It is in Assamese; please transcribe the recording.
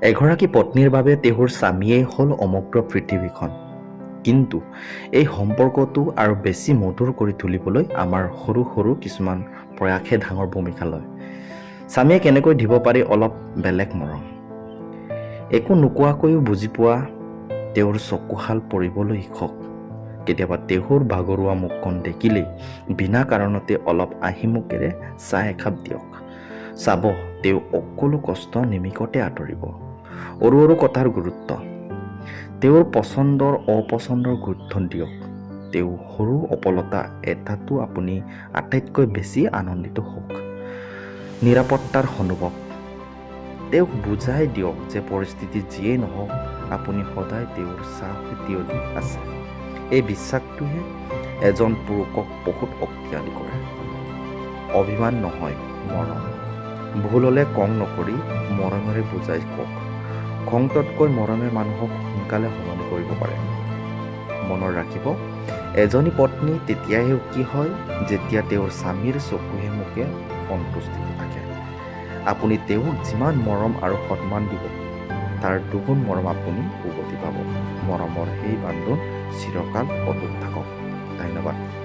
এগৰাকী পত্নীৰ বাবে তেওঁৰ স্বামীয়েই হ'ল সমগ্ৰ পৃথিৱীখন। কিন্তু এই সম্পৰ্কটো আৰু বেছি মধুৰ কৰি তুলিবলৈ আমাৰ সৰু সৰু কিছুমান প্ৰয়াসে ডাঙৰ ভূমিকা লয়। স্বামীয়ে কেনেকৈ দিব পাৰি অলপ বেলেগ মৰম। একো নোকোৱাকৈও বুজি পোৱা তেওঁৰ চকুশাল পৰিবলৈ শিকক। কেতিয়াবা তেওঁৰ ভাগৰুৱা মুখখন দেখিলেই বিনা কাৰণতে অলপ হাঁহিমুখেৰে চাহ একাপ দিয়ক। চাব তেওঁ সকলো কষ্ট নিমিষতে আঁতৰিব। সৰু সৰু কথাৰ গুৰুত্ব। তেওঁৰ পচন্দৰ অপচন্দৰ গুৰুত্ব দিয়ক। তেওঁৰ সৰু সফলতা এটাতো আপুনি আটাইতকৈ বেছি আনন্দিত হওক। নিৰাপত্তাৰ অনুভৱ। তেওঁক বুজাই দিয়ক যে পৰিস্থিতি যিয়েই নহওক আপুনি সদায় তেওঁৰ চাহত থিয় দি আছে। এই বিশ্বাসটোৱে এজন পুৰুষক বহুত শক্তিশালী কৰে। অভিমান নহয়, মৰম। ভুল হ'লে খং নকৰি মৰমেৰে বুজাই কওক। খংটোতকৈ মৰমে মানুহক সোনকালে সলনি কৰিব পাৰে। মনত ৰাখিব, এজনী পত্নী তেতিয়াহে সুখী হয় যেতিয়া তেওঁৰ স্বামীৰ চকুৱে মুখে সন্তুষ্টি থাকে। আপুনি তেওঁক যিমান মৰম আৰু সন্মান দিব তাৰ দুগুণ মৰম আপুনি উভতি পাব। মৰমৰ সেই বান্ধোন চিৰকাল অটুট থাকক। ধন্যবাদ।